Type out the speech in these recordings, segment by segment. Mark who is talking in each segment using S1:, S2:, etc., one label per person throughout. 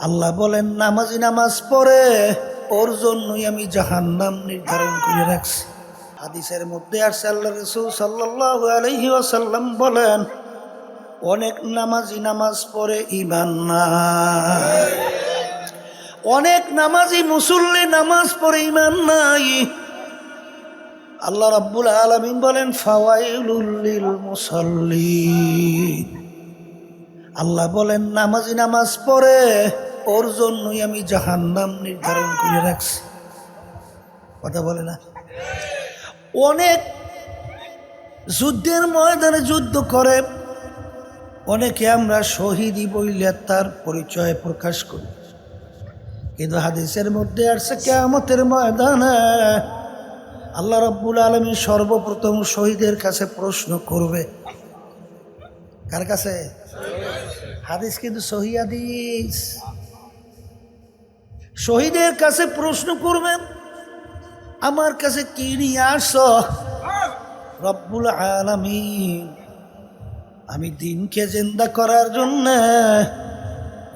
S1: আল্লাহ বলেন নামাজি নামাজ পড়ে ওর জন্যই আমি জাহান্নাম নির্ধারণ করে রাখছি। হাদিসের মধ্যে আসছে আল্লাহ রাসূল সাল্লাল্লাহু আলাইহি ওয়াসাল্লাম বলেন, অনেক নামাজি নামাজ পড়ে ঈমান নাই, অনেক নামাজি মুসল্লি নামাজ পড়ে ঈমান নাই। আল্লাহ রাব্বুল আলামিন বলেন ফাওয়াইলুল লিল মুসাল্লিন। আল্লাহ বলেন নামাজি নামাজ পড়ে ওর জন্যই আমি জাহান্নাম নির্ধারণ করে রাখছি। কথা বলে না? অনেক যুদ্ধের ময়দানে যুদ্ধ করে, অনেকে আমরা শহীদি বইলে তার পরিচয় প্রকাশ করি, কিন্তু হাদিসের মধ্যে আসছে কিয়ামতের ময়দানে আল্লাহ রাব্বুল আলামিন সর্বপ্রথম শহীদের কাছে প্রশ্ন করবে। কার কাছে? হাদিস কিন্তু সহিহ হাদিস। শহীদের কাছে প্রশ্ন করবেন, আমার কাছে কি নিয়ে আসছো? রব্বুল আলামিন আমি দিনকে জিন্দা করার জন্য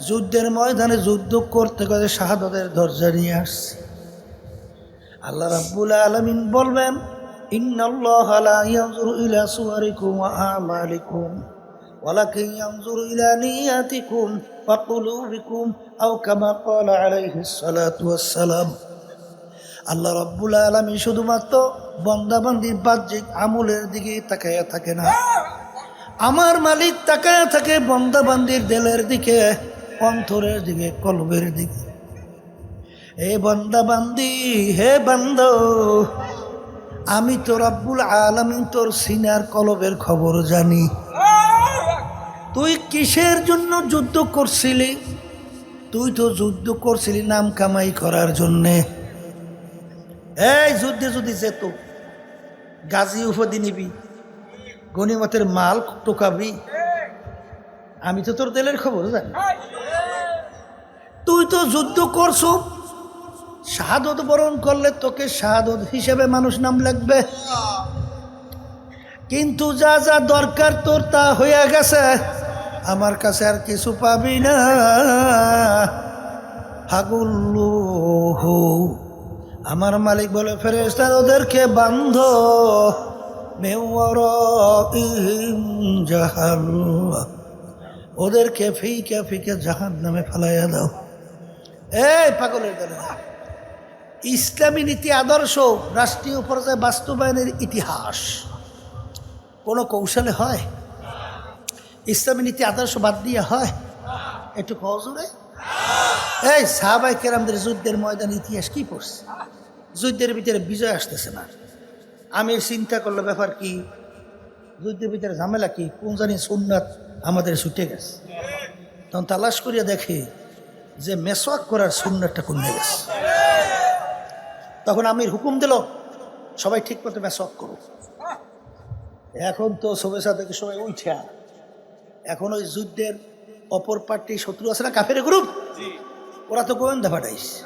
S1: যুদ্ধের ময়দানে যুদ্ধ করতে করতে শাহাদাতের দরজা নিয়ে আসছি। আল্লাহ রাব্বুল আলামিন বলবেন ইন্নাল্লাহা লা ইয়ানজুরু ইলা সুওয়ারিকুম ওয়া আমালিকুম ওয়ালাকিন ইয়ানজুরু ইলা নিয়াতিকুম ওয়া কুলুবিকুম আও কামা ক্বালা আলাইহিস সালাতু ওয়াস সালাম। আল্লাহ রাব্বুল আলামিন শুধুমাত্র বান্দাবান্দির বাহ্যিক আমলের দিকে তাকায়া থাকে না, আমার মালিক তাকায়া থাকে বান্দাবান্দির দিলের দিকে, অন্তরের দিকে, কলবের দিকে। হে বান্দাবান্দি, হে বান্দা, আমি তো রব্বুল আলামিন তোর সিনার কলবের খবর জানি। তুই কিসের জন্য যুদ্ধ করছিলি? তুই তো যুদ্ধ করছিলি নাম কামাই করার জন্যে। এই যুদ্ধে যদি যেত গাজী উপাধি নিবি, গনিমতের মাল টোকাবি, আমি তো তোর দিলের খবর জানি। তুই তো যুদ্ধ করছো, শাহাদত বরণ করলে তোকে শাহাদত হিসেবে মানুষ নাম লাগবে, কিন্তু যা যা দরকার তোর তা হয়ে গেছে, আমার কাছে আর কিছু পাবি না। হাগুল্লুহু, আমার মালিক বলে ফেরেশতা ওদেরকে বান্ধো, মেওয়ারাইহিম জাহান্নাম, ওদেরকে ফিকে ফিকে জাহান্নামে ফেলাইয়া দাও। এই পাগলের দলে, ইসলামী নীতি আদর্শ রাষ্ট্রীয় পর্যায়ে বাস্তবায়নের ইতিহাস কোনো কৌশলে হয়? ইসলামী নীতি আদর্শ বাদ দিয়ে হয়? একটু কজরে এই সাহাবায়ে কেরামদের যুদ্ধের ময়দান ইতিহাস কি পড়ছে? যুদ্ধের ভিতরে বিজয় আসতেছে না, আমি চিন্তা করলে ব্যাপার কি, যুদ্ধের ভিতরে ঝামেলা কি, কোন জানি সুন্নাত আমাদের ছুটে গেছে। তখন তালাশ করিয়া দেখে যে মেসওয়াক করার সুন্নাতটা কমে গেছে। তখন আমির হুকুম দিল সবাই ঠিক মতো মেসওয়াক করো। এখন তো সবেসা থেকে সবাই উঠা, এখন ওই যুদ্ধের অপর পার্টি শত্রু আছে না, কাফের গ্রুপ, ওরা তো গোয়েন্দা পাঠাইছে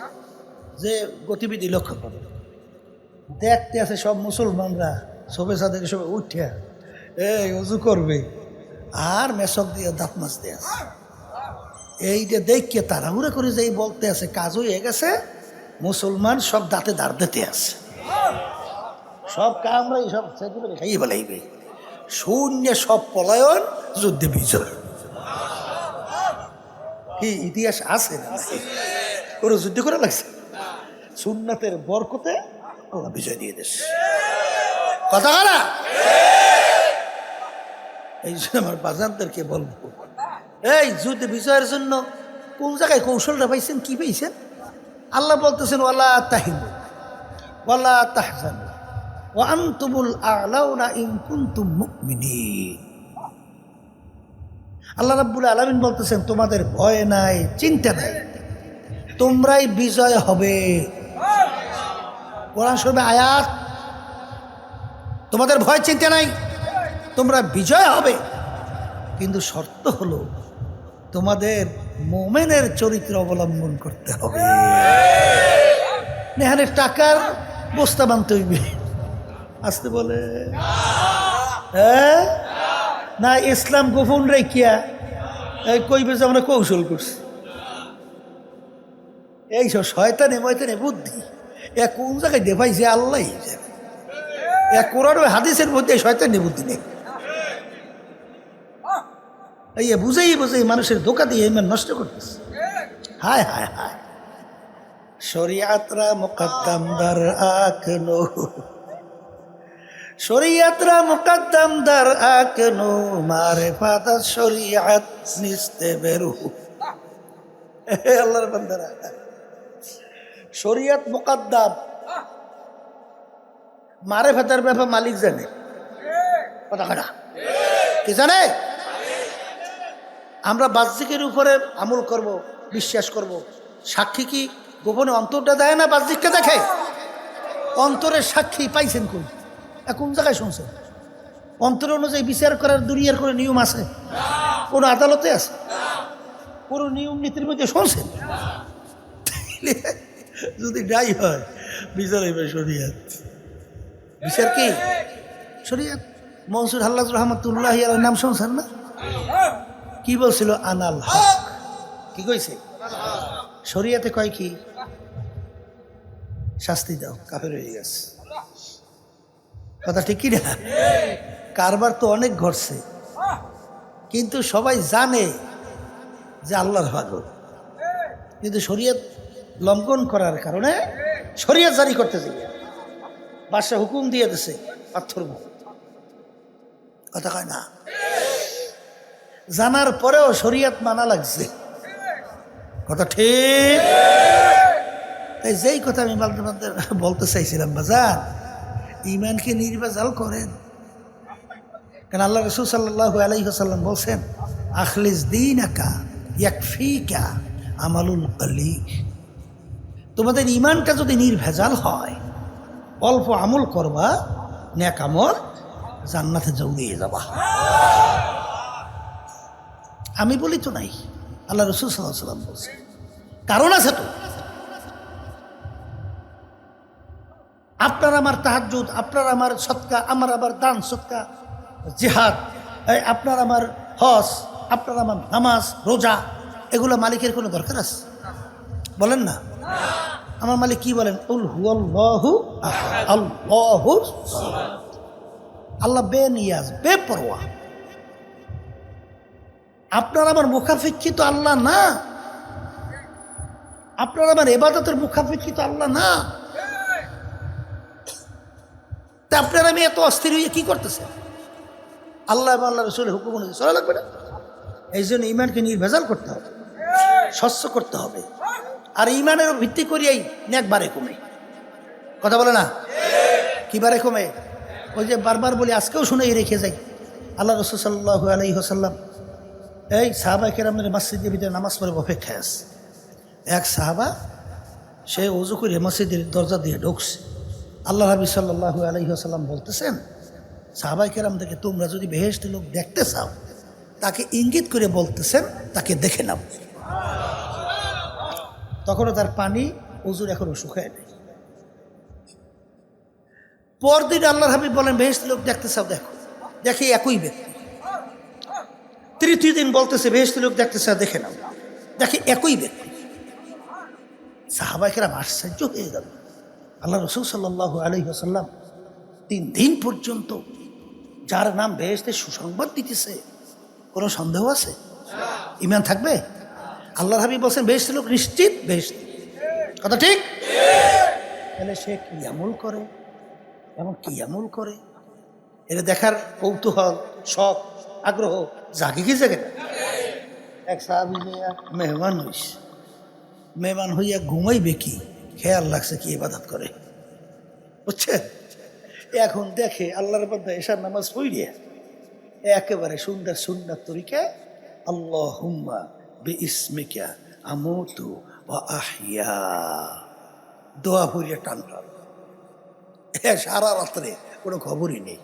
S1: যে গতিবিধি লক্ষ্য করে দেখতে আছে সব মুসলমানরা সবেসা থেকে সবাই উঠা এই উজু করবে আর মেসক দিয়ে দাঁত মাজতে আছে। এইটা দেখে তাড়াহুড়া করে যেই বলতে আছে কাজ হয়ে গেছে, মুসলমান সব দাঁতে দাঁড় দিতে আছে, সব কামরাই সব খাইয়ে বেলাইবে, শূন্য সব পলায়ন, যুদ্ধে বিজয়। কি ইতিহাস আছে না? ওরা যুদ্ধ করে লাগছে, সুন্নাতের বরকতে ওরা বিজয় দিয়ে দিস। কথা বলা এই জন্য আমার বাজানদেরকে বলবো, এই যুদ্ধে বিজয়ের জন্য কোন জায়গায় কৌশলটা পাইছেন, কি পাইছেন? আল্লাহ বলতেছেন ওয়ালা তাহিনু ওয়ালা তাহজানু ওয়া আনতুমুল আ'লাউনা ইন কুনতুম মুমিনিন। আল্লাহ রাব্বুল আলামিন বলতেছেন তোমাদের ভয় নাই, চিন্তা নাই, তোমরাই বিজয় হবে। কোরআন শরীফে আয়াত, তোমাদের ভয় চিন্তা নাই, তোমরা বিজয় হবে, কিন্তু শর্ত হলো তোমাদের মুমিনের চরিত্র অবলম্বন করতে হবে। এখানে টাকার বস্তা বানতে হইবে, আসতে বলে হ্যাঁ না, ইসলাম গোপন রেখিয়া কইবে যে আমরা কৌশল করছি। এইসব শয়তানে ময়তানে বুদ্ধি এ কোন জায়গায় দেখাইছে আল্লাহ এ কোরআন হাদিসের মধ্যে শয়তানে বুদ্ধি নেই। এই বুঝেই বুঝেই মানুষের ধোকা দিয়ে ইমান নষ্ট করতেছে। হায় হায় হায়, শরিয়াতরা মুকদ্দম দার আকনো, শরিয়াতরা মুকদ্দম দার আকনো, মারিফাত শরিয়াত নিস্তে বেরু। আল্লাহর বান্দারা, শরিয়াত মুকদ্দম, মারিফাতের ব্যাপার মালিক জানে। কথা কথা কি জানে? আমরা বাহ্যিকের উপরে আমল করব, বিশ্বাস করব। সাক্ষী কি গোপনে অন্তরটা দেয় না, বাহ্যিকটা দেখে? অন্তরের সাক্ষী পাইছেন কোন? কোন জায়গায় শুনছেন? অন্তর অনুযায়ী বিচার করার দুনিয়ার কোনো নিয়ম আছে? কোনো আদালতে আছে? কোনো নিয়ম নীতির মধ্যে শুনছেন? যদি নাই হয় বিচার হইবে শরিয়াত। বিচার কি? শরিয়াত। মনসুর হাল্লাজ রহমতুল্লাহ আলাইহির নাম শুনছেন না? কি বলছিল? আনাল হক। কি কইছে? শরিয়াতে কয় কি? শাস্তি দাও, কাফের হয়ে গেছে। কথা ঠিক কি না? কারবার তো অনেক ঘটছে, কিন্তু সবাই জানে যে আল্লাহর পাগল, কিন্তু শরিয়ত লঙ্ঘন করার কারণে শরিয়ত জারি করতে যাবে, বাদশা হুকুম দিয়ে দিছে পাথর। কথা কয় না? জানার পরেও শরিয়ত মানা লাগছে। কথা ঠিক? তাই যেই কথা আমি বলতে চাইছিলাম, বাজার ইমানকে নির্বাচাল করেন। কারণ আল্লাহ রাসূল সাল্লাল্লাহু আলাইহি ওয়াসাল্লাম বলছেন, আখলিস দীনাকা ইয়াকফিকা আমালুল কলিল। তোমাদের ইমানটা যদি নির্ভেজাল হয়, অল্প আমল করবা, নেক আমল, জান্নাতে জড়িয়ে যাবা। আমি বলি তো নাই, আল্লাহ রাসূল সাল্লাল্লাহু আলাইহি ওয়াসাল্লাম বলছেন। কারণ আছে তো। আপনার আমার তাহাজ্জুদ, আপনার আমার সদকা, আমার আবার দান সদকা, জিহাদ, আপনার আমার হজ, আপনার আমার নামাজ রোজা, এগুলো মালিকের কোনো দরকার আছে? বলেন না। আমার মালিক কি বলেন? কুল হুয়াল্লাহু আহাদ আল্লাহু সামাদ। আল্লাহ বেনিয়াজ, বেপরোয়া। আপনার আমার মুখাপেক্ষী তো আল্লাহ না, আপনার আমার ইবাদতের মুখাপেক্ষী তো আল্লাহ না। তা আপনার আমি এত অস্থির হয়ে কি করতেছে? আল্লাহ এবং আল্লাহ রসুলের হুকুম অনুযায়ী চলা লাগবে না? এই জন্য ইমানকে নির্ভেজাল করতে হবে, স্বচ্ছ করতে হবে। আর ইমানের ভিত্তি করিয়াই নেক বারে কমে। কথা বলে না? কি বারে কমে? ওই যে বারবার বলি, আজকেও শুনেই রেখে যাই, আল্লাহ রসুল সাল্লাল্লাহু আলাইহি ওয়াসাল্লাম এই সাহাবায়ে কেরামের মসজিদের ভিতরে নামাজ পড়ে অপেক্ষায় আছে। এক সাহাবা সে ওযু করে মসজিদের দরজা দিয়ে ঢুকছে। আল্লাহ নবী সাল্লাল্লাহু আলাইহি ওয়াসাল্লাম বলতেছেন, সাহাবায়ে কেরামদেরকে তোমরা যদি বেহেশতের লোক দেখতে চাও, তাকে ইঙ্গিত করে বলতেছেন তাকে দেখে নাও। তখনও তার পানি ওযুর এখনো শুকায় নেই। পরদিন আল্লাহ হাবিব বলেন, বেহেশতের লোক দেখতে চাও, দেখো। দেখে একই ব্যক্তি। তৃতীয় দিন বলতেছে, বেহেশতের লোক দেখতে চাও, দেখে নাও। দেখে একই ব্যক্তি। সাহাবায়ে কেরাম আশ্চর্য হয়ে গেল। আল্লাহ রসুল সাল্লাল্লাহু আলাইহি ওয়াসাল্লাম 3 দিন পর্যন্ত যার নাম বেহেশতের সুসংবাদ দিতেছে, কোনো সন্দেহ আছে? ইমান থাকবে? আল্লাহর হাবিব বলছেন, বেহেশতের লোক নিশ্চিত বেহেশত। কথা ঠিক? তাহলে সে কি আমল করে, এমন কি আমল করে, এটা দেখার কৌতূহল, শখ, আগ্রহ জাগে কি জাগে না? এক সাহাবী মেহমান হইস, মেহমান হইয়া ঘুমাইবে কি, খেয়াল লাগছে কি ইবাদত করে, বুঝছেন? এখন দেখে আল্লাহর বান্দা এশার নামাজ পড়িয়ে একেবারে সুন্দর সুন্নাত তরিকা, আল্লাহুম্মা বিইসমিকা আমুতু ওয়া আহইয়া, দোয়া পড়িয়ে টান টান। সারা রাত্রে কোনো খবরই নেই।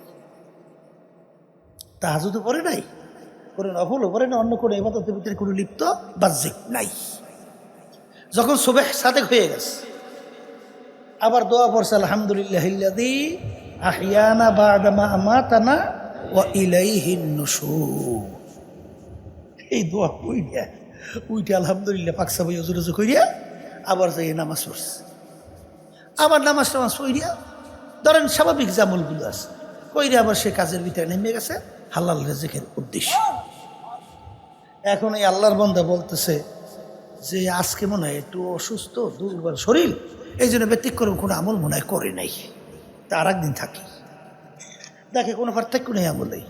S1: তাহাজ্জুদও পড়ে নাই, কোনো নফলও পড়ে না, অন্য কোনো ইবাদতের ভিতরে কোনো লিপ্ত বাহ্যিক নাই। যখন সুবহ সাদেক হয়ে গেছে, আবার দোয়া পড়ছে, আলহামদুলিল্লাহিল্লাযী আহইয়ানা বা'দা মা আমাতানা ওয়া ইলাইহিন নুশুর। এই দোয়া পড়িয়া উইটা আলহামদুলিল্লাহ পাক সাবাই ওযু কইরা আবার যাই নামাজ পড়ছে, আবার নামাজ টামাজ পড়িয়া ধরেন স্বাভাবিক জামলগুলো আছে কইরে আবার সে কাজের ভিতরে নেমে গেছে হালাল রিজিকের উদ্দেশ্য। এখন এই আল্লাহর বান্দা বলতেছে যে আজকে মনে হয় একটু অসুস্থ দুর্বল শরীর, এই জন্য ব্যতিক্রম কোনো আমল মনে হয় করে নাই, তা আর একদিন থাকি, দেখে কোনো পার্থক্য নেই আমলেই,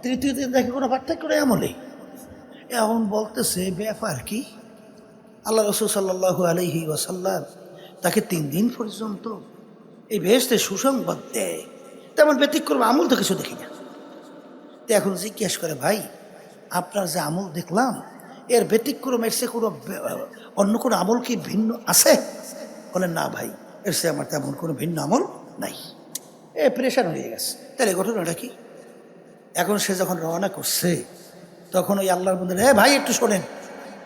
S1: তৃতীয় দিন দেখে কোনো পার্থক্য নেই আমলেই। এখন বলতেছে ব্যাপার কি, আল্লাহ রাসূল সাল্লাল্লাহু আলাইহি ওয়াসাল্লাম তাকে 3 দিন পর্যন্ত এই বেহেশতের সুসংবাদ দেয়, তেমন ব্যতিক্রম আমল তো কিছু দেখি না। তো এখন জিজ্ঞেস করে ভাই আপনার যে আমল দেখলাম এর ব্যতিক্রম এর সে কোনো অন্য কোনো আমল কি ভিন্ন আছে? বলেন না ভাই এর সে আমার তেমন কোনো ভিন্ন আমল নাই। প্রেশার হয়ে গেছে। তাহলে ঘটনাটা কি? এখন সে যখন রওনা করছে তখন ওই আল্লাহর বন্ধু ভাই একটু শোনেন।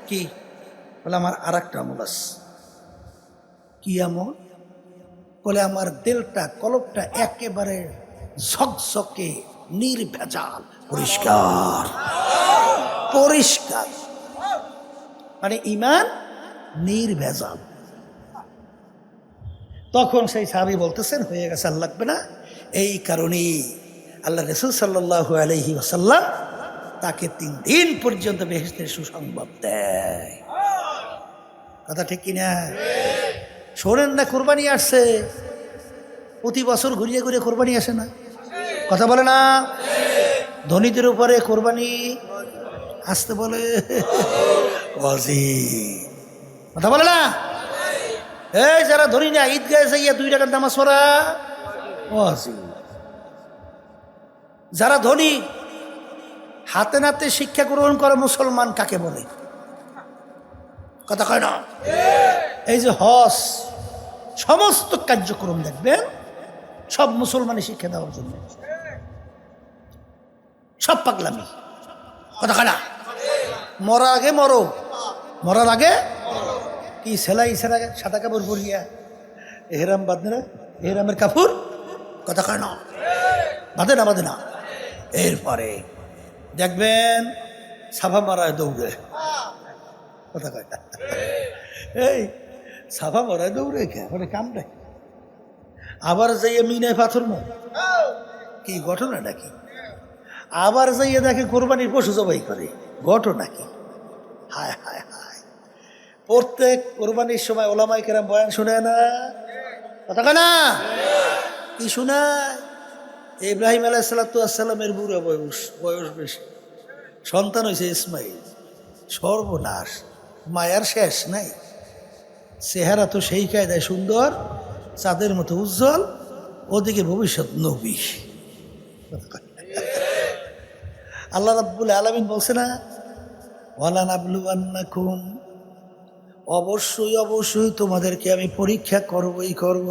S1: কি? বলে আমার আর একটা আমল আছে। কি আমল? বলে আমার দিলটা কলবটা একেবারে ঝকঝকে নির্ভেজাল পরিষ্কার পরিষ্কার, মানে ঈমান নির্ভেজাল। তখন সেই সাহাবী বলতেছেন হয়ে গেছে আর লাগবে না। এই কারণেই আল্লাহ রাসূল সাল্লাল্লাহু আলাইহি ওয়াসাল্লাম তাকে 3 দিন পর্যন্ত বেহেশতের সুসংবাদ দেয়। কথা ঠিক কিনা? শোনেন না, কোরবানি আসছে, প্রতি বছর ঘুরিয়ে ঘুরিয়ে কোরবানি আসে না? কথা বলে না? ধনীদের উপরে কোরবানি আসতে বলে, কথা বলে না? এই যারা ধনী না ঈদগাহে যাইয়া 2 রাকাত নামাজ পড়া ওয়াজিব। যারা ধনী হাতে নাতে শিক্ষা গ্রহণ করে মুসলমান কাকে বলে? কথা কয় না? এই যে হজ সমস্ত কার্যক্রম দেখবেন সব মুসলমানের শিক্ষা দেওয়ার জন্য, সব পাগলামি। কথা কয় না? মরা আগে মরো, মরার আগে কি সেলাই সেলাই সাদা কাপড় পরিয়া এহরাম বাঁধে না, এহরামের কাপড়। কথা কয় না? বাঁধে না, বাঁধে না। এরপরে দেখবেন সাফা মারায় দৌড়ে। কথা কয় না? এই সাফা মারায় দৌড়ে কে মানে কাম নাই। আবার যাইয়ে মিনায় পাথর মো, কি ঘটনাটা কি? আবার যাইয়ে দেখে কোরবানির পশু জবাই করে, ঘটনা কি? হায় হায় হায়। প্রত্যেক কোরবানির সময় ওলামায়ে কেরাম বয়ান শুনে না? কথা কয় না? কি শোনায়? ইব্রাহিম আলাইহিস সালামের বুড়ো বয়স বেশি, সন্তান হয়েছে ইসমাইল। সর্বনাশ, মায়ার শেষ নাই। চেহারা তো সেই কায়দায় সুন্দর, চাঁদের মতো উজ্জ্বল, ওদিকে ভবিষ্যৎ নবী। আল্লাহ রাব্বুল আলামিন বলছে না, ওয়ালা নাবলুওয়ান্নাকুম, অবশ্যই অবশ্যই তোমাদেরকে আমি পরীক্ষা করবই করব।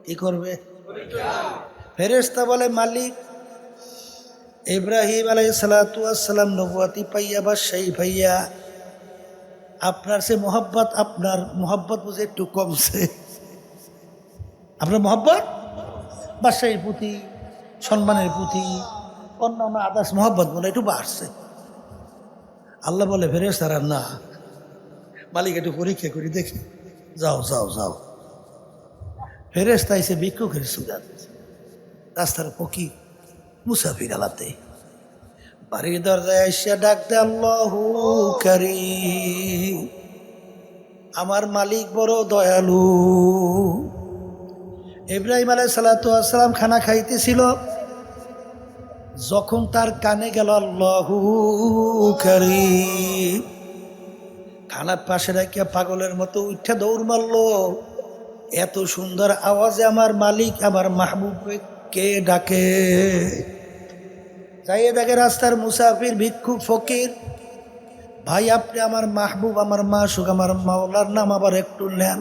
S1: কি করবে? ফেরেশতা বলে মালিক, ইব্রাহিম আলাইহিস সালাম নবুয়তি পাইয়া বা সেই পাইয়া আপনার সে মোহাব্বত, আপনার মোহাব্বত বুঝে একটু কমছে। আপনার মোহাব্বত বাদশাহীর প্রতি, সম্মানের প্রতি, অন্যান্য আদার্স মোহাব্বত বলে একটু বাড়ছে। আল্লাহ বলে ফেরেশতারা না, মালিক একটু পরীক্ষা করি দেখি, যাও যাও যাও। ফেরেশতা এসে ভিক্ষুকের সুজাত, রাস্তার ফকির মুসাফির আলাতে বাড়ির দরজায় এসে ডাক দে, আল্লাহু কারীম, আমার মালিক বড় দয়ালু। ইব্রাহিম আলাইহিস সালাম খানা খাইতেছিল, যখন তার কানে গেল আল্লাহু কারীম, খানার পাশে রাখিয়া পাগলের মতো উঠে দৌড় মারল। এত সুন্দর আওয়াজে আমার মালিক আমার মাহবুবকে কে ডাকে। যাইয়ে দেখে রাস্তার মুসাফির ভিক্ষুক ফকির, ভাই আপনি আমার মাহবুব, আমার মাশুক, আমার মাওলার নাম আবার একটু নেন।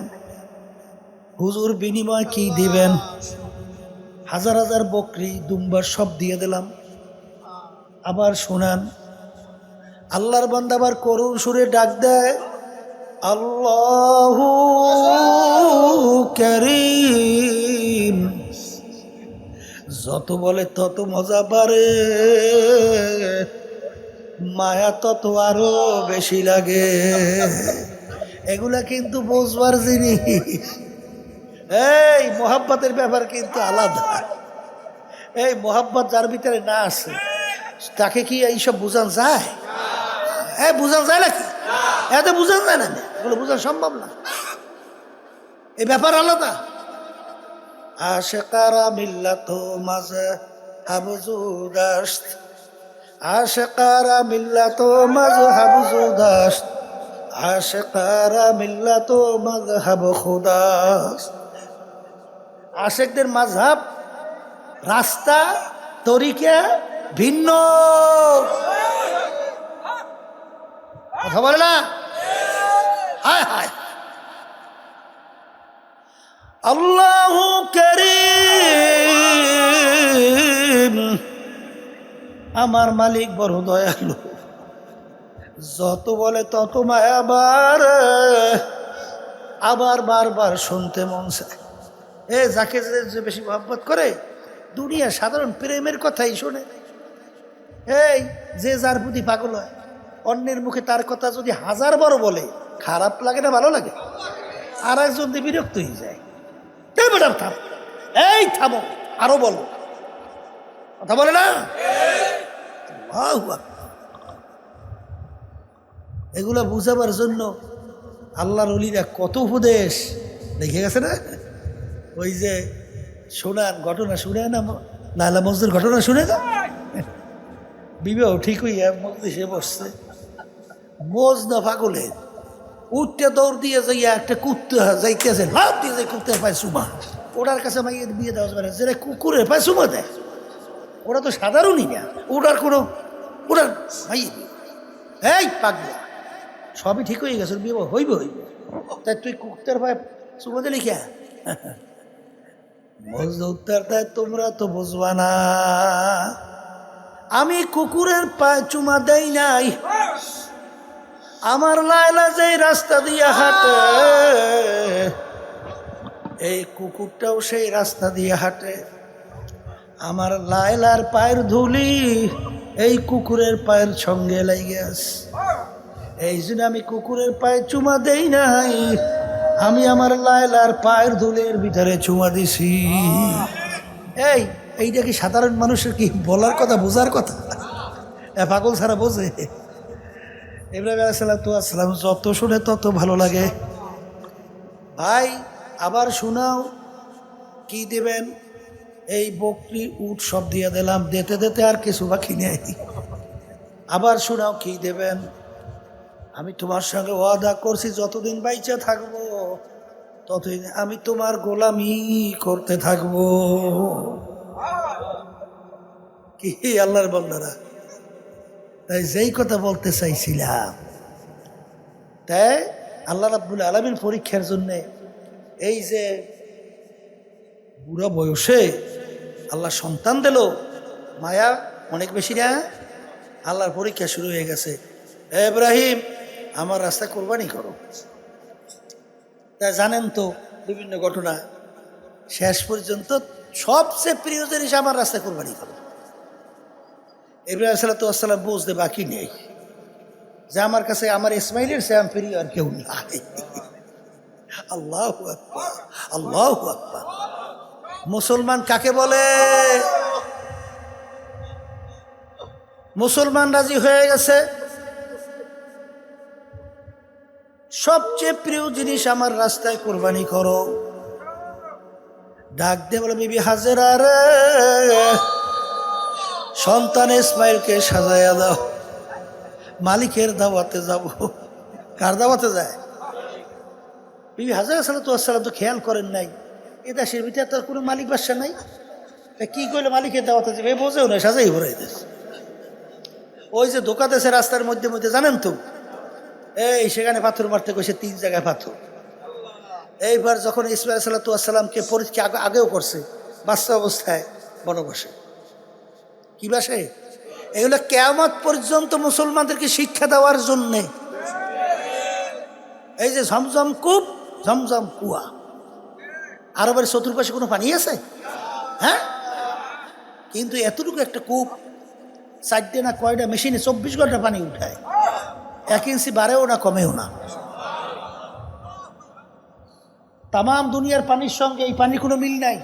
S1: হুজুর বিনিময় কি দিবেন? হাজার হাজার বকরি দুম্বার সব দিয়ে দিলাম। আবার শোনান, আল্লাহর বান্দা আবার করুণ সুরে ডাক দেয়, আল্লাহু কারীম। যত বলে তত মজা বাড়ে, মায়া তত আরো বেশি লাগে। এগুলা কিন্তু বুঝবার জিনিস। এই মোহাব্বতের ব্যাপার কিন্তু আলাদা। এই মোহাব্বত যার ভিতরে না আছে তাকে কি এইসব বোঝানো যায়? হ্যাঁ, বোঝানো যায় নাকি? এত বোঝানো যায় না, এগুলো বোঝানো সম্ভব না। এই ব্যাপার আলাদা। আশেকারা মিল্লাত মাঝে হাবজুদাস্ত, আশেকারা মিল্লাত মাঝে হাবজুদাস্ত, আশেকারা মিল্লাত মাযহাব খুদাস্ত। আশেকদের মাযহাব, রাস্তা, তরিকা ভিন্ন। কথা বলে না? হায় হায়। আল্লাহু কারীম, আমার মালিক বড় দয়ালু। যত বলে তত মায়াবার, আবার বারবার শুনতে মন চায়। যাকে যে বেশি মহব্বত করে দুনিয়া সাধারণ প্রেমের কথাই শোনে। এই যে যার প্রতি পাগল হয়, অন্যের মুখে তার কথা যদি হাজার বড় বলে খারাপ লাগে না ভালো লাগে? আর একজন দিয়ে বিরক্ত হয়ে যায়। ম্যাডাম থাম, এই থামো, আরো বলো। কথা বলে না? এগুলা বুঝাবার জন্য আল্লাহর ওলিরা কত উপদেশ দেখে গেছে না? ওই যে শোনান ঘটনা শুনে না, লালা মজদুর ঘটনা শুনে না? বিবাহ ঠিক হইয়া মজলিসে বসছে, মোজ না পাগলের উঠতে দৌড় দিয়ে যাইয়া একটা কুত্তে যাইতেছে, লাভ দিয়ে যাই কুত্তে পায় চুমা। ওটার কাছে মাইয়ে বিয়ে দেওয়া যাবে না, যেটা কুকুরের পায় চুমা দেয়। ওরা তো সাধারণই না, ওটার কোনো ওটার মাইয়ে এই পাগলা সবই ঠিক হয়ে গেছে, বিবাহ হইবে হইবে, তাই তুই কুত্তের পায় চুমা দিলি কে? উত্তর দেয়, তোমরা তো বুঝবা না, আমি কুকুরের পায়ে চুমা দেই নাই। আমার লায়লা যে রাস্তা দিয়ে হাঁটে, এই কুকুরটাও সেই রাস্তা দিয়ে হাঁটে। আমার লায়লার পায়ের ধুলি এই কুকুরের পায়ের সঙ্গে লেগে আছে। এই জন্য আমি কুকুরের পায়ে চুমা দেই নাই, আমি আমার লায়লার পায়ের ধুলের ভিতরে চুমা দিছি। এইটা কি সাধারণ মানুষের কি বলার কথা, বোঝার কথা? পাগল ছাড়া বোঝে? ইব্রাহিম আলাইহিসসালাম যত শুনে তত ভালো লাগে। ভাই আবার শোনাও, কি দেবেন? এই বকরি উট সব দিয়ে দিলাম, দিতে দিতে আর কিছু বাকি নেই। আবার শোনাও, কি দেবেন? আমি তোমার সঙ্গে ওয়াদা করছি যতদিন বাইচা থাকবো ততদিন আমি তোমার গোলামি করতে থাকবো। কি আল্লাহর বান্দারা, তাই যেই কথা বলতে চাইছিলাম, তাই আল্লাহ রাব্বুল আলামিন পরীক্ষার জন্য এই যে বুড়া বয়সে আল্লাহ সন্তান দিল, মায়া অনেক বেশি না? আল্লাহর পরীক্ষা শুরু হয়ে গেছে। ইব্রাহিম, আমার রাস্তা কোরবানি করো। তা জানেন তো বিভিন্ন ঘটনা, শেষ পর্যন্ত সবচেয়ে প্রিয় জিনিস আমার রাস্তা কোরবানি করো। ইব্রাহিম সাল্লাল্লাহু বুঝতে বাকি নেই যে আমার কাছে আমার ইসমাইলের সে আমি প্রিয় আর কেউ নাই। আল্লাহু আকবার, আল্লাহু আকবার। মুসলমান কাকে বলে? মুসলমান রাজি হয়ে গেছে, সবচেয়ে প্রিয় জিনিস আমার রাস্তায় কোরবানি করো। ডাক দিয়ে বলে, বিবি হাজেরা রে, সন্তান ইসমাইলকে সাজাইয়া দাও, মালিকের দাওয়াতে যাব। কার দাওয়াতে যায়? বিবি হাজেরা সাল্লাল্লাহু তো খেয়াল করেন নাই এ দেশের ভিতরে তার কোনো মালিক বাসা নাই, তা কি করলে মালিকের দাওয়াতে যাবে বোঝেও না, সাজাই ভরাই দেশ। ওই যে ধোকা দেশে রাস্তার মধ্যে মধ্যে জানেন তো, এই সেখানে পাথর মারতে গেছে 3 জায়গায় পাথর। এইবার যখন ইসমাইল সাল্লাল্লাহু পরীক্ষা আগেও করছে, বাচ্চা অবস্থায় বনবাসে, কি বাসে? এগুলো কিয়ামত পর্যন্ত মুসলমানদেরকে শিক্ষা দেওয়ার জন্যে। এই যে ঝমঝম কূপ, ঝমঝম কুয়া, আরবের চতুর্পাশে কোনো পানি আছে? হ্যাঁ, কিন্তু এতটুকু একটা কূপ 4টে না কয়টা মেশিনে 24 ঘন্টা পানি উঠায়, 1 ইঞ্চি বাড়েও না কমেও না। তাম দুনিয়ার পানির সঙ্গে এই পানির কোনো মিল নাই।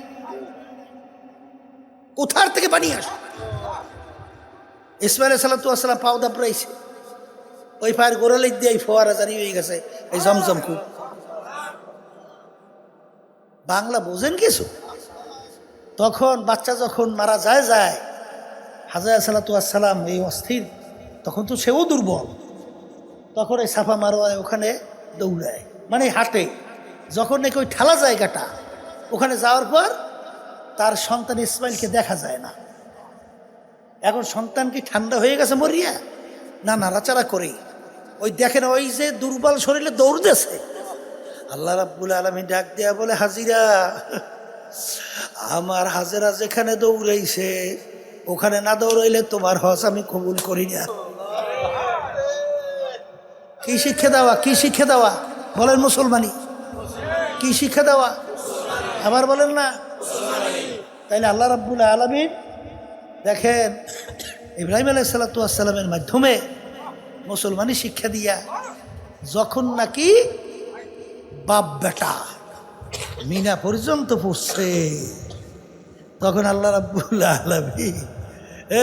S1: কোথার থেকে পানি আসে? ইসমাইল সালাম পাও দাপড়াইছে, ওই পায়ের গোড়ালি দিয়ে এই ফোয়ারা জারি হয়ে গেছে এই জমজম কূপ। বাংলা বোঝেন কিছু? তখন বাচ্চা যখন মারা যায় হাজরা সালাম এই অস্থির, তখন তো সেও দুর্বল, তখন এই সাফা মারোয়ায় ওখানে দৌড়ায়, মানে হাঁটে। যখন নাকি ওই ঠেলা জায়গাটা, ওখানে যাওয়ার পর তার সন্তান ইসমাইলকে দেখা যায় না। এখন সন্তান কি ঠান্ডা হয়ে গেছে মরিয়া? না, নাড়াচাড়া করে ওই দেখেন ওই যে দুর্বল শরীরে দৌড়তেছে। আল্লাহ রাব্বুল আলামিন ডাক দেয়া বলে, হাজিরা, আমার হাজেরা যেখানে দৌড়াইছে ওখানে না দৌড়াইলে তোমার হজ আমি কবুল করি না। কি শিক্ষা দেওয়া, কি শিক্ষা দেওয়া বলেন মুসলমানি? কি শিক্ষা দেওয়া আবার বলেন না? তাইলে আল্লাহ রাব্বুল আলামিন দেখেন ইব্রাহিম আলাইহিসসালামের মাধ্যমে মুসলমানি শিক্ষা দিয়া যখন নাকি বাপ বেটা মিনা পর্যন্ত পড়ছে, তখন আল্লাহ রাব্বুল আলামিন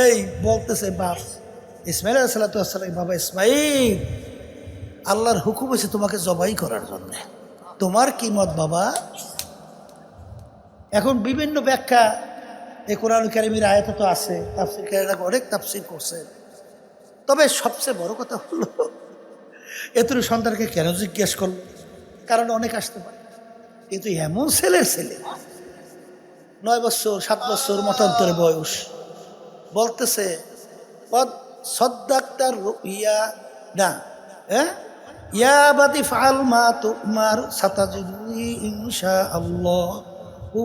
S1: এই বলতেছে, বাপ ইসমাইল আলাইহিসসালাম, বাবা ইসমাইল, আল্লাহর হুকুম হয়েছে তোমাকে জবাই করার জন্য, তোমার কি মত বাবা? এখন বিভিন্ন ব্যাখ্যা এই কোরআন কারীমের আয়াতে তো আছে, তাফসীরকারীরা অনেক তাফসীর করছেন। তবে সবচেয়ে বড় কথা হলো এতটুকু সন্তানকে কেন জিজ্ঞেস করলো? কারণ অনেক আসতে পারে, কিন্তু এমন ছেলের ছেলে 9 বছর 7 বছর মতান্তরে বয়স, বলতেছে সদ্দাক্তার রুইয়া না, হ্যাঁ, ইয়া বাতি ফাল মা তুমার সাতাজিদুনি ইনশাআল্লাহ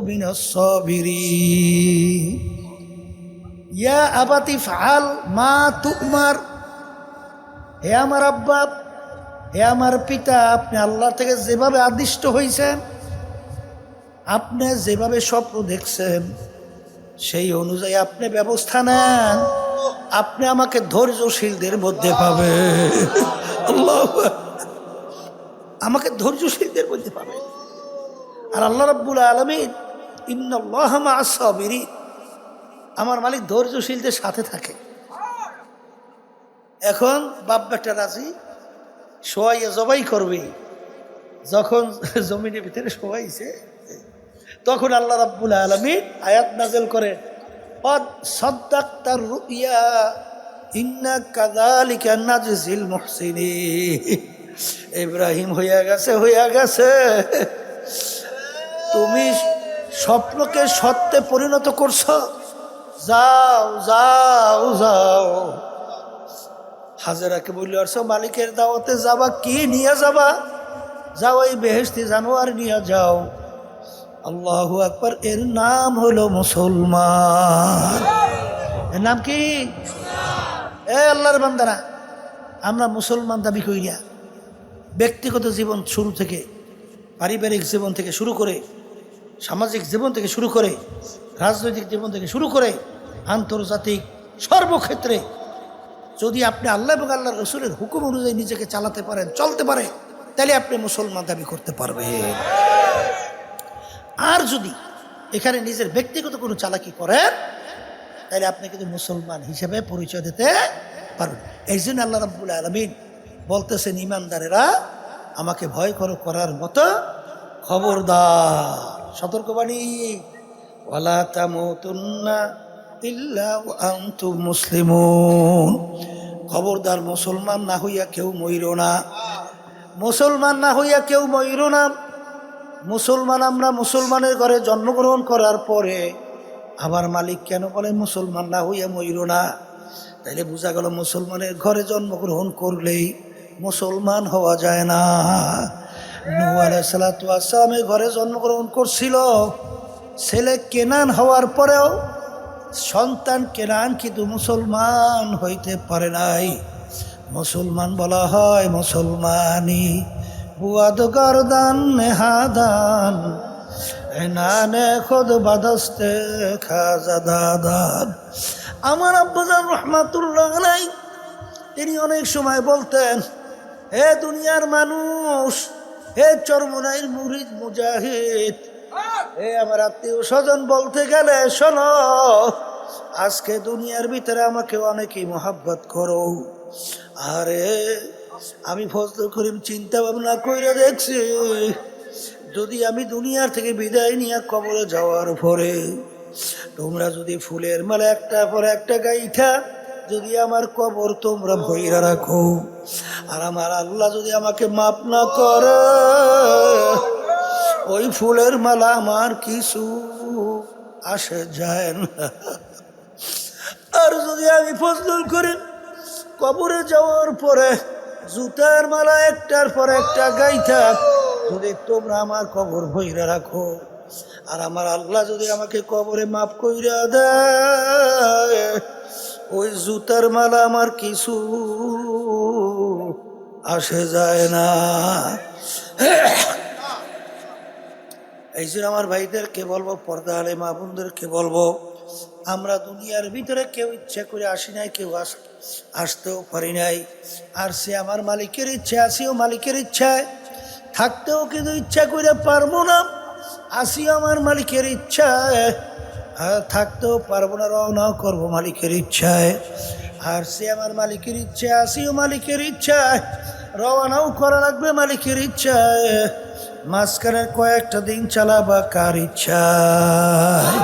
S1: মিনাস সাবিরিন। ইয়া আবাতি ফাল মা তুমার, হে আমার আব্বা, হে আমার পিতা, আপনি আল্লাহ থেকে যেভাবে আদিষ্ট হয়েছেন, আপনি যেভাবে স্বপ্ন দেখছেন সেই অনুযায়ী আপনি ব্যবস্থা নেন, আপনি আমাকে ধৈর্যশীলদের মধ্যে পাবেন। আল্লাহু আকবার, আমাকে ধৈর্যশীলদের মধ্যে পাবেন। আর আল্লাহ রাব্বুল আলামিন ইন্নাল্লাহা মা'আস সাবিরিন, আমার মালিক ধৈর্যশীলদের সাথে থাকে। এখন বাপ বেটা রাজি, শোয়াইয়া জবাই করবে। যখন জমিনের ভিতরে শোয়াইছে, তখন আল্লাহ রাব্বুল আলামিন আয়াত নাযিল করে, ক্বাদ সাদ্দাকতার রুইয়া ইন্না কাযালিকা নাজজিল মুহসিনিন। ইব্রাহিম হইয়া গেছে, তুমি স্বপ্নকে সত্যে পরিণত করছো, যাও যাও যাও। হাজেরাকে বললে আসো, মালিকের দাওয়াতে যাবা, কি নিয়ে যাবা? যাও এই বেহেশতি জানোয়ার নিয়ে যাও। আল্লাহু আকবার, এর নাম হলো মুসলমান। এর নাম কি? এ আল্লাহর বান্দারা, আমরা মুসলমান দাবি কইরা ব্যক্তিগত জীবন শুরু থেকে, পারিবারিক জীবন থেকে শুরু করে, সামাজিক জীবন থেকে শুরু করে, রাজনৈতিক জীবন থেকে শুরু করে, আন্তর্জাতিক সর্বক্ষেত্রে যদি আপনি আল্লাহ এবং আল্লাহ রসুলের হুকুম অনুযায়ী নিজেকে চালাতে পারেন, চলতে পারেন, তাহলে আপনি মুসলমান দাবি করতে পারবেন। আর যদি এখানে নিজের ব্যক্তিগত কোনো চালাকি করেন, তাহলে আপনি কিন্তু মুসলমান হিসেবে পরিচয় দিতে পারবেন। এই জন্য আল্লাহ রাব্বুল আলামিন বলতেছেন, ইমানদারেরা আমাকে ভয় করো, করার মতো খবরদার, সতর্কবাণী, ওয়ালা তামুতুন্না ইল্লা ওয়া আনতুম মুসলিমুন। খবরদার, মুসলমান না হইয়া কেউ মইরো না, মুসলমান না হইয়া কেউ মইরো না। মুসলমান আমরা, মুসলমানের ঘরে জন্মগ্রহণ করার পরে আবার মালিক কেন বলে মুসলমান না হইয়া মইরো না? তাইলে বোঝা গেল মুসলমানের ঘরে জন্মগ্রহণ করলেই মুসলমান হওয়া যায় না। নূহ আলাইহিস সালাতু ওয়াস সালামের ঘরে জন্মগ্রহণ করছিল, ছেলে কেনান হওয়ার পরেও সন্তান কেনান কিন্তু মুসলমান হইতে পারে নাই। মুসলমান বলা হয় মুসলমানি, বুয়াদ গরদান নেহাদান, এনানে খোদ বাদস্তে খাজা দাদান। আমার আব্বাজান রহমাতুল্লাহ আলাইহি তিনি অনেক সময় বলতেন, হে দুনিয়ার মানুষ, হে চরমনাইর মুরিদ মুজাহিদ, হে আমার আত্মীয় স্বজন বলতে গেলে শোনো, আজকে দুনিয়ার ভিতরে আমাকে অনেকেই মহাব্বত করো। আরে আমি ফজলুল করিম চিন্তা ভাবনা কইরা দেখছি, যদি আমি দুনিয়ার থেকে বিদায় নিয়ে কবরে যাওয়ার পরে তোমরা যদি ফুলের মালা একটা পর একটা গাইঠা যদি আমার কবর তোমরা ভইরা রাখো, আর আমার আল্লাহ যদি আমাকে মাফ না করে, ওই ফুলের মালা আমার কিছু আসে যায় না। আর যদি আমি ফজলুল করিম কবরে যাওয়ার পরে জুতার মালা একটার পর একটা গাইথা যদি তোমরা আমার কবর ভইরা রাখো, আর আমার আল্লাহ যদি আমাকে কবরে মাফ কইরা দেয়, ওই জুতার মালা আমার কিছু আসে যায় না। এই জন্য আমার ভাইদেরকে বলবো, পর্দা আলে মা বোনদেরকে বলবো, আমরা দুনিয়ার ভিতরে কেউ ইচ্ছা করে আসি নাই, কেউ আসতেও পারি নাই। আর সে আমার মালিকের ইচ্ছা, আসিও মালিকের ইচ্ছায়, থাকতেও কিন্তু ইচ্ছা করে পারবো না, আসিও আমার মালিকের ইচ্ছায়, আর থাকতেও পারবো না, রওনাও করবো মালিকের ইচ্ছায়। আর সে আমার মালিকের ইচ্ছা, আসিও মালিকের ইচ্ছায়, রওনাও করা লাগবে মালিকের ইচ্ছায়। মাঝখানের কয়েকটা দিন চালাবা কার ইচ্ছায়।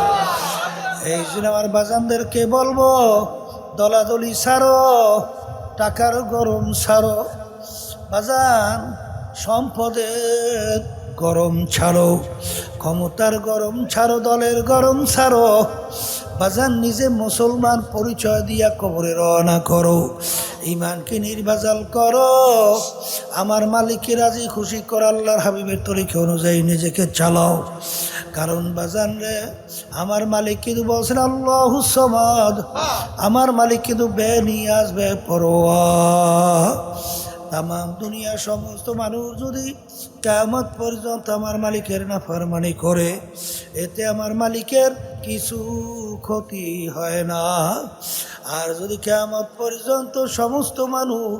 S1: এই জন্য আমার বাজানদেরকে বলবো, দলাদলি ছাড়ো, টাকার গরম ছাড়ো, বাজান সম্পদের গরম ছাড়ো, ক্ষমতার গরম ছাড়ো, দলের গরম ছাড়ো। বাজান নিজে মুসলমান পরিচয় দিয়া কবরে রওনা করো, ইমানকে নির্বাজাল করো, আমার মালিককে রাজি খুশি কর, আল্লাহর হাবিবের তরিকা অনুযায়ী নিজেকে চালাও। কারণ বাজান রে, আমার মালিক কিন্তু বলছেন আল্লাহুস সামাদ, আমার মালিক কিন্তু বেনিয়াজ বেপরোয়া। তামাম দুনিয়ার সমস্ত মানুষ যদি কিয়ামত পর্যন্ত আমার মালিকের নাফরমানি করে, এতে আমার মালিকের কিছু ক্ষতি হয় না। আর যদি কিয়ামত পর্যন্ত সমস্ত মানুষ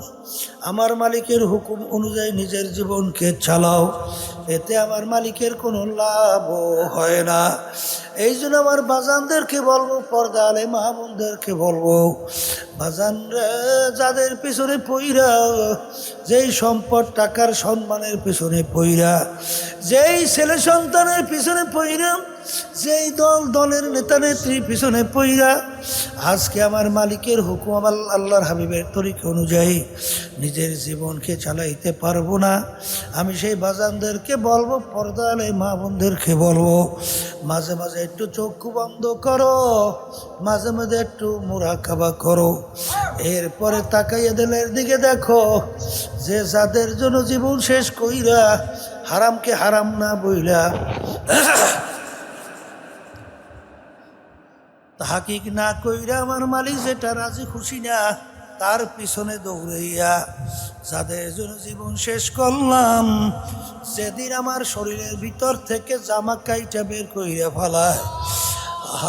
S1: আমার মালিকের হুকুম অনুযায়ী নিজের জীবনকে চালাও, এতে আমার মালিকের কোনো লাভও হয় না। এই জন্য আমার বাজানদেরকে বলবো, পর্দা আলে মা বোনদেরকে বলবো, বাজান রে, যাদের পিছনে পইরা, যেই সম্পদ টাকার সম্মানের পিছনে পইরা, যেই ছেলে সন্তানের পিছনে পইরা, যেই দলের নেতা নেত্রীর পিছনে পইরা আজকে আমার মালিকের হুকুম, আমার আল্লাহর হাবিবের তরিকা অনুযায়ী নিজের জীবনকে চালাইতে পারবো না, আমি সেই বাজানদেরকে বলবো, পর্দা আলে মা বোনদেরকে বলবো, মাঝে মাঝে একটু চক্ষু বন্ধ করো, মাঝে মাঝে একটু মুরাকাবা করো, এরপরে তাকাইয়া দিলের দিকে দেখো, যে যাদের জন্য জীবন শেষ কইরা, হারামকে হারাম না বইলা, তাহাকিক না কইরা আমার মালিক যেটা রাজি খুশি না তার পিছনে দৌড়াইয়া যাদের জন্য জীবন শেষ করলাম, সেদিন আমার শরীরের ভিতর থেকে জামা কাইটা বের কইরা ফেলায়,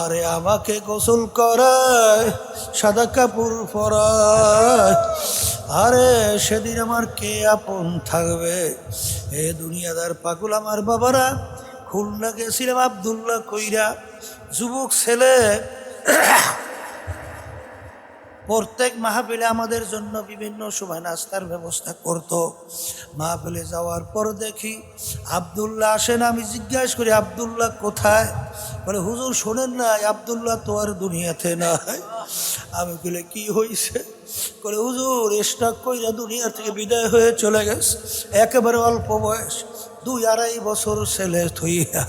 S1: আরে আমাকে গোসল করায়, সাদা কাপড় পরায়, আরে সেদিন আমার কে আপন থাকবে। এ দুনিয়াদার পাগল আমার বাবারা, খুলনা গেছিলাম আব্দুল্লাহ কইরা, যুবক ছেলে, প্রত্যেক মাহফিলে আমাদের জন্য বিভিন্ন সময় নাস্তার ব্যবস্থা করত। মাহফিলে যাওয়ার পর দেখি আব্দুল্লাহ আসেন, আমি জিজ্ঞাসা করি আব্দুল্লাহ কোথায়, বলে হুজুর শোনেন না, আব্দুল্লাহ তো আর দুনিয়াতে নাই। আমি বলে কি হয়েছে, বলে হুজুর স্ট্রোক কইরা দুনিয়া থেকে বিদায় হয়ে চলে গেছে, একেবারে অল্প বয়স, 2-2.5 বছর ছেলে থইয়া।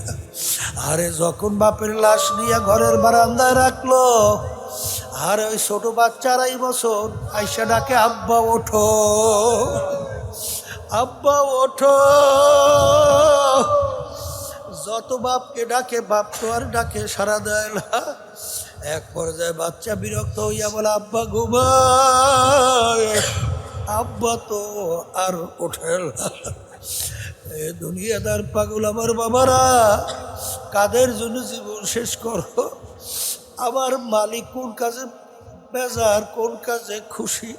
S1: আরে যখন বাপের লাশ নিয়ে ঘরের বারান্দায় রাখলো, আর ওই ছোট বাচ্চা 2.5 বছর আইসা ডাকে, আব্বা ওঠো, আব্বা ওঠো। যত বাপকে ডাকে, বাপ তো আর ডাকে সারা দেয় না। এক পর্যায়ে বাচ্চা বিরক্ত হইয়া বলে, আব্বা ঘুমায়, আব্বা তো আর ওঠে না। এ দুনিয়াদার পাগল আমার বাবারা, কাদের জন্য জীবন শেষ করো? আমার মালিক কোন কাজে বেজার, কোন কাজে খুশি,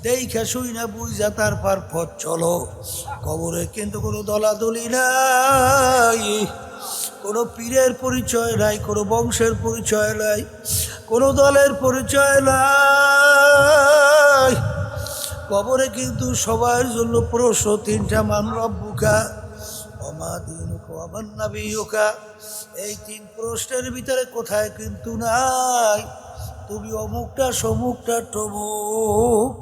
S1: দেখা শুই না বুঝা তারপর পথ চলো। কবরে কিন্তু কোনো দলাদলি নাই, কোনো পীরের পরিচয় নাই, কোনো বংশের পরিচয় নাই, কোনো দলের পরিচয় নাই। কবরে কিন্তু সবার জন্য প্রশ্ন তিনটা, মান রব্বুকা ওমা দীনুকা ওয়া মান নাবিয়ুকা। এই তিন প্রশ্নের ভিতরে কোথায় কিন্তু নাই তুমি অমুকটা সমুকটা টমুক।